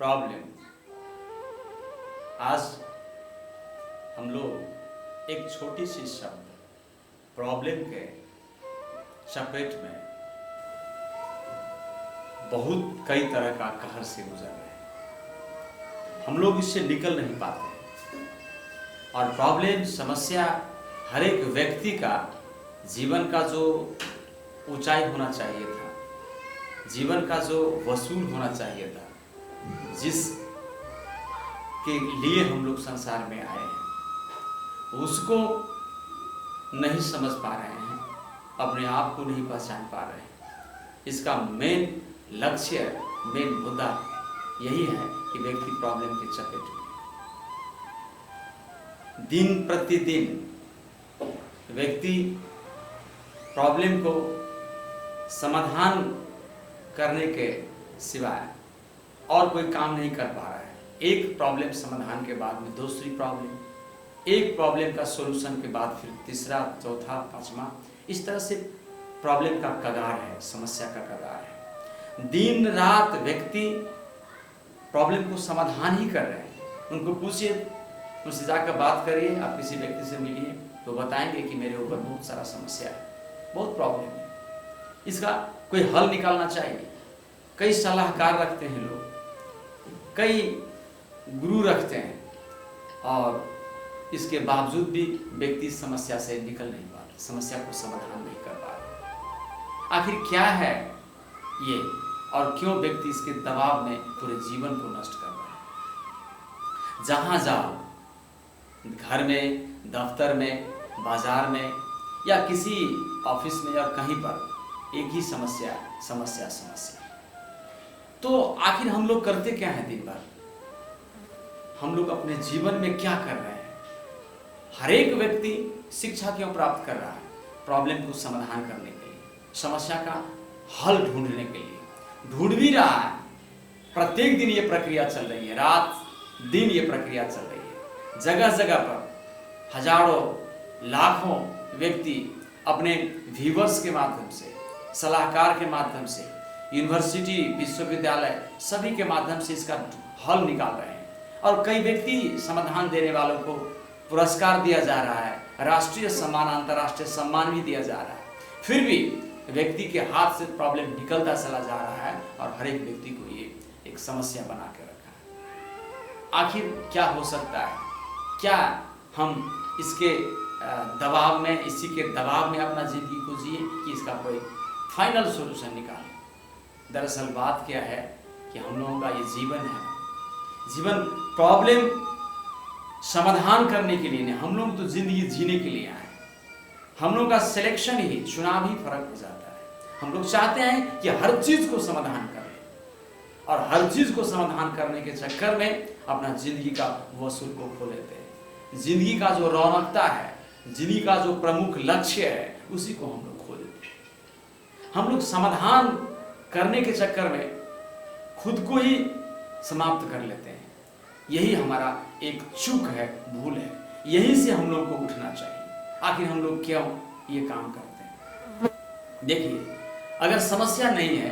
Problem. आज हम लोग एक छोटी सी शब्द प्रॉब्लम के चपेट में बहुत कई तरह का कहर से गुजर रहे हैं। हम लोग इससे निकल नहीं पाते और प्रॉब्लम समस्या हर एक व्यक्ति का जीवन का जो ऊंचाई होना चाहिए था, जीवन का जो वसूल होना चाहिए था, जिस के लिए हम लोग संसार में आए हैं, उसको नहीं समझ पा रहे हैं, अपने आप को नहीं पहचान पा रहे हैं। इसका मेन लक्ष्य, मेन मुद्दा यही है कि व्यक्ति प्रॉब्लम के चपेट में दिन प्रतिदिन व्यक्ति प्रॉब्लम को समाधान करने के सिवाय और कोई काम नहीं कर पा रहा है। एक प्रॉब्लम समाधान के बाद में दूसरी प्रॉब्लम, एक प्रॉब्लम का सॉल्यूशन के बाद फिर तीसरा, चौथा, पांचवा, इस तरह से प्रॉब्लम का कगार है, समस्या का कगार है। दिन रात व्यक्ति प्रॉब्लम को समाधान ही कर रहे हैं। उनको पूछिए, उनसे जाकर बात करिए, आप किसी व्यक्ति से मिलिए तो बताएंगे कि मेरे ऊपर बहुत सारा समस्या है, बहुत प्रॉब्लम है, इसका कोई हल निकालना चाहिए। कई सलाहकार रखते हैं लोग, कई गुरु रखते हैं और इसके बावजूद भी व्यक्ति समस्या से निकल नहीं पा रहा, समस्या को समाधान नहीं कर पा रहा। आखिर क्या है ये और क्यों व्यक्ति इसके दबाव में पूरे जीवन को नष्ट कर रहा है? जहां जाओ, घर में, दफ्तर में, बाजार में या किसी ऑफिस में या कहीं पर एक ही समस्या, समस्या, समस्या। तो आखिर हम लोग करते क्या हैं दिन भर? हम लोग अपने जीवन में क्या कर रहे हैं? हर एक व्यक्ति शिक्षा क्यों प्राप्त कर रहा है? प्रॉब्लम को समाधान करने के लिए, समस्या का हल ढूंढने के लिए। ढूंढ भी रहा है, प्रत्येक दिन ये प्रक्रिया चल रही है, रात दिन ये प्रक्रिया चल रही है। जगह जगह पर हजारों लाखों व्यक्ति अपने व्यूवर्स के माध्यम से, सलाहकार के माध्यम से, यूनिवर्सिटी, विश्वविद्यालय, सभी के माध्यम से इसका हल निकाल रहे हैं। और कई व्यक्ति समाधान देने वालों को पुरस्कार दिया जा रहा है, राष्ट्रीय सम्मान, अंतर्राष्ट्रीय सम्मान भी दिया जा रहा है। फिर भी व्यक्ति के हाथ से प्रॉब्लम निकलता चला जा रहा है और हर एक व्यक्ति को ये एक समस्या बना के रखा है। आखिर क्या हो सकता है? क्या हम इसके दबाव में, इसी के दबाव में अपना जिंदगी को जिए कि इसका कोई फाइनल सॉल्यूशन निकालें? दरअसल बात क्या है कि हम लोगों का ये जीवन है, जीवन प्रॉब्लम समाधान करने के लिए नहीं, हम लोग तो जिंदगी जीने के लिए आए। हम लोग का सिलेक्शन ही, चुनाव ही फर्क हो जाता है। हम लोग चाहते हैं कि हर चीज को समाधान करें और हर चीज को समाधान करने के चक्कर में अपना जिंदगी का वसूल को खो लेते हैं। जिंदगी का जो रौनकता है, जिंदगी का जो प्रमुख लक्ष्य है, उसी को हम लोग खो देते हैं। हम लोग समाधान करने के चक्कर में खुद को ही समाप्त कर लेते हैं। यही हमारा एक चूक है, भूल है। यहीं से हम लोग को उठना चाहिए। आखिर हम लोग क्यों ये काम करते हैं? देखिए, अगर समस्या नहीं है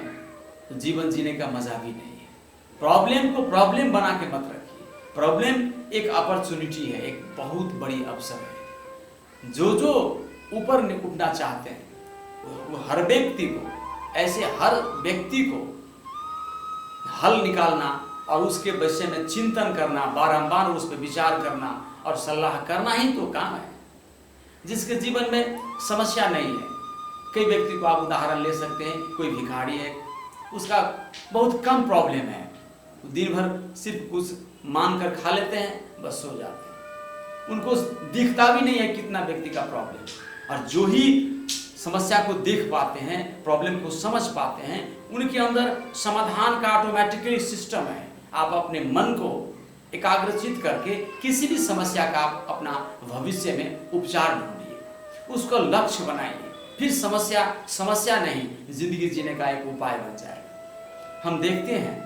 तो जीवन जीने का मजा भी नहीं है। प्रॉब्लम को प्रॉब्लम बना के मत रखिए। प्रॉब्लम एक अपॉर्चुनिटी है, एक बहुत बड़ी अवसर है। जो ऊपर उठना चाहते हैं वो हर व्यक्ति को, ऐसे हर व्यक्ति को हल निकालना और उसके विषय में चिंतन करना, बारंबार उस पर विचार करना और सलाह करना ही तो काम है। जिसके जीवन में समस्या नहीं है, कई व्यक्ति को आप उदाहरण ले सकते हैं। कोई भिखारी है, उसका बहुत कम प्रॉब्लम है, दिन भर सिर्फ कुछ मांग कर खा लेते हैं, बस सो जाते हैं। उनको दिखता भी नहीं है कितना व्यक्ति का प्रॉब्लम। और जो ही समस्या को देख पाते हैं, प्रॉब्लम को समझ पाते हैं, उनके अंदर समाधान का ऑटोमेटिकली सिस्टम है। आप अपने मन को एकाग्रचित करके किसी भी समस्या का आप अपना भविष्य में उपचार ढूंढिए, उसको लक्ष्य बनाइए, फिर समस्या नहीं, जिंदगी जीने का एक उपाय बन जाएगा। हम देखते हैं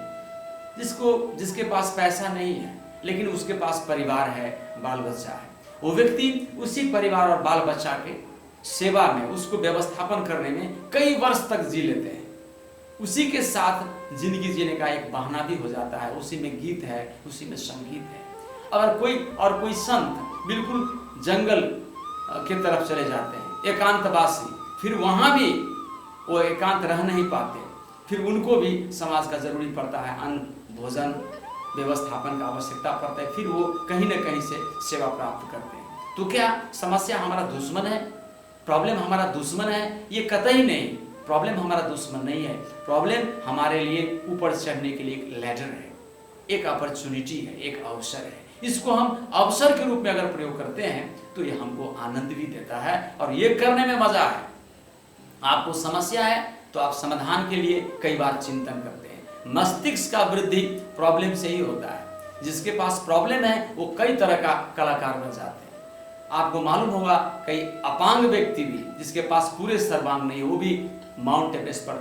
जिसके पास पैसा नहीं है लेकिन उसके पास परिवार है, बाल बच्चा है, वो व्यक्ति उसी परिवार और बाल बच्चा के सेवा में, उसको व्यवस्थापन करने में कई वर्ष तक जी लेते हैं। उसी के साथ जिंदगी जीने का एक बहाना भी हो जाता है। उसी में गीत है, उसी में संगीत है। अगर कोई संत बिल्कुल जंगल की तरफ चले जाते हैं, एकांतवासी, फिर वहाँ भी वो एकांत रह नहीं पाते, फिर उनको भी समाज का जरूरी पड़ता है, अन्न भोजन व्यवस्थापन का आवश्यकता पड़ता है, फिर वो कहीं न कहीं से सेवा प्राप्त करते हैं। तो क्या समस्या हमारा दुश्मन है, प्रॉब्लम हमारा दुश्मन है? ये कतई नहीं, प्रॉब्लम हमारा दुश्मन नहीं है। प्रॉब्लम हमारे लिए ऊपर चढ़ने के लिए एक लैडर है, एक अपॉर्चुनिटी है, एक अवसर है। इसको हम अवसर के रूप में अगर प्रयोग करते हैं तो ये हमको आनंद भी देता है और ये करने में मजा है। आपको समस्या है तो आप समाधान के लिए कई बार चिंतन करते हैं। मस्तिष्क का वृद्धि प्रॉब्लम से ही होता है। जिसके पास प्रॉब्लम है वो कई तरह का कलाकार बन जाते हैं। आपको मालूम होगा कई अपांग व्यक्ति भी, जिसके पास पूरे सर्वांग नहीं, वो भी माउंट एवरेस्ट पर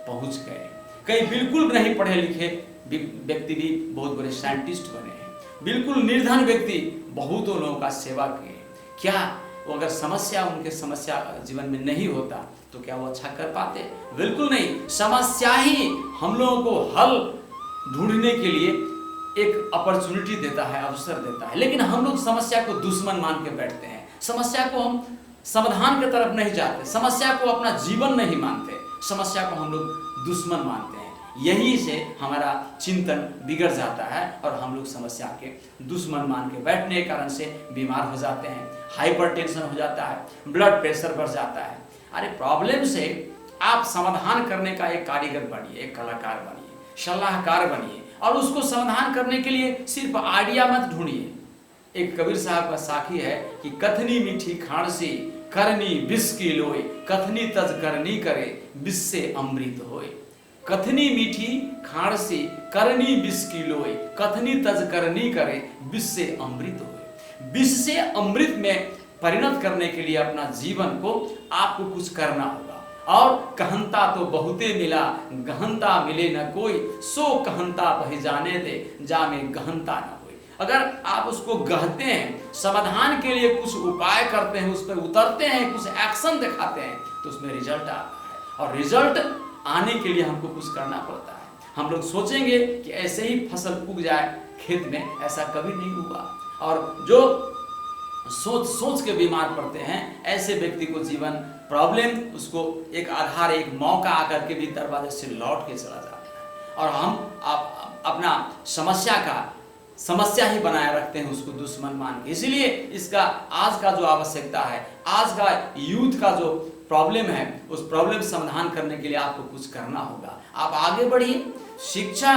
पहुंच गए। कई बिल्कुल नहीं पढ़े लिखे व्यक्ति भी बहुत बड़े साइंटिस्ट बने हैं। बिल्कुल निर्धन व्यक्ति बहुतों लोगों का सेवा किए। क्या वो अगर समस्या उनके समस्या जीवन में नहीं होता तो क्या वो अच्छा कर पाते? बिल्कुल नहीं। समस्या ही हम लोगों को हल ढूंढने के लिए एक अपॉर्चुनिटी देता है, अवसर देता है। लेकिन हम लोग समस्या को दुश्मन मान के बैठते हैं। समस्या को हम समाधान की तरफ नहीं जाते, समस्या को अपना जीवन नहीं मानते, समस्या को हम लोग दुश्मन मानते हैं। यही से हमारा चिंतन बिगड़ जाता है और हम लोग समस्या के दुश्मन मान के बैठने के कारण से बीमार हो जाते हैं, हाइपरटेंशन हो जाता है, ब्लड प्रेशर बढ़ जाता है। अरे प्रॉब्लम से आप समाधान करने का एक कारीगर बनिए, एक कलाकार बनिए, सलाहकार बनिए और उसको समाधान करने के लिए सिर्फ आइडिया मत ढूंढिए। एक कबीर साहब का साखी है कि कथनी मीठी खांसी करनी विष की लोय, कथनी तज करनी करे विष से अमृत होय। कथनी मीठी खांसी करनी विष की लोय, कथनी तज करनी करे विष से अमृत होय। विष से अमृत में परिणत करने के लिए अपना जीवन को आपको कुछ करना होगा। और कहंता तो बहुते मिला, गहनता मिले न कोई, सो कहंता बह जाने दे, जा में गहनता न होई। अगर आप उसको गहते हैं, समाधान के लिए कुछ उपाय करते हैं, उस पर उतरते हैं, कुछ एक्शन दिखाते हैं तो उसमें रिजल्ट आता है। और रिजल्ट आने के लिए हमको कुछ करना पड़ता है। हम लोग सोचेंगे कि ऐसे ही फसल उग जाए खेत में, ऐसा कभी नहीं हुआ। और जो सोच के बीमार पड़ते हैं, ऐसे व्यक्ति को जीवन प्रॉब्लम उसको एक आधार, एक मौका आकर के भी दरवाजे से लौट के चला जाता है। और हम अपना समस्या ही बनाए रखते हैं, उसको दुश्मन मान के। इसीलिए इसका आज का जो आवश्यकता है, आज का यूथ का जो प्रॉब्लम है, उस प्रॉब्लम समाधान करने के लिए आपको कुछ करना होगा। आप आगे बढ़िए, शिक्षा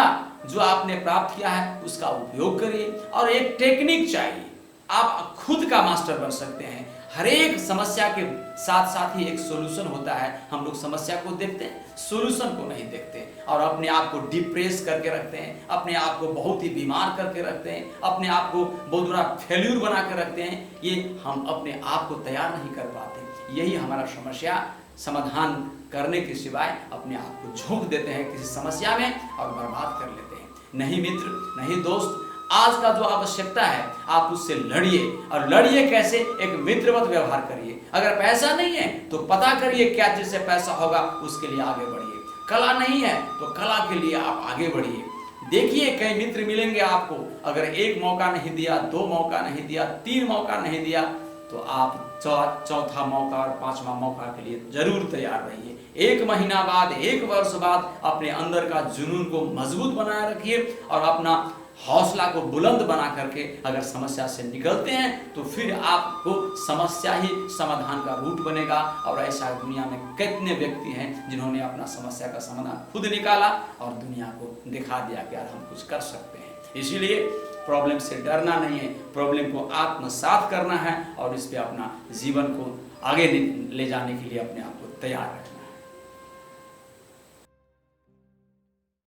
जो आपने प्राप्त किया है उसका उपयोग करिए। और एक टेक्निक चाहिए, आप खुद का मास्टर बन सकते हैं। हर एक समस्या के साथ साथ ही एक सॉल्यूशन होता है। हम लोग समस्या को देखते हैं, सॉल्यूशन को नहीं देखते और अपने आप को डिप्रेस करके रखते हैं, अपने आप को बहुत ही बीमार करके रखते हैं, अपने आप को बहुत बड़ा फेल्यूर बना के रखते हैं। ये हम अपने आप को तैयार नहीं कर पाते। यही हमारा समस्या समाधान करने के सिवाय अपने आप को झोंक देते हैं किसी समस्या में और बर्बाद कर लेते हैं। नहीं मित्र, नहीं दोस्त, आज का जो आवश्यकता है आप उससे लड़िए। और लड़िए कैसे? एक मित्रवत व्यवहार करिए। अगर पैसा नहीं है तो पता करिए क्या चीज से पैसा होगा, उसके लिए आगे बढ़िए। कला नहीं है तो कला के लिए आप आगे बढ़िए। देखिए कई मित्र मिलेंगे आपको, अगर एक मौका नहीं दिया, दो मौका नहीं दिया, तीन मौका नहीं दिया तो आप चौथा मौका और पांचवा मौका के लिए जरूर तैयार रहिए। एक महीना बाद, एक वर्ष बाद अपने अंदर का जुनून को मजबूत बनाए रखिए और अपना हौसला को बुलंद बना करके अगर समस्या से निकलते हैं तो फिर आपको समस्या ही समाधान का रूट बनेगा। और ऐसा दुनिया में कितने व्यक्ति हैं जिन्होंने अपना समस्या का समाधान खुद निकाला और दुनिया को दिखा दिया कि यार हम कुछ कर सकते हैं। इसीलिए प्रॉब्लम से डरना नहीं है, प्रॉब्लम को आत्मसात करना है और इस पे अपना जीवन को आगे ले जाने के लिए अपने आप को तैयार रखना है।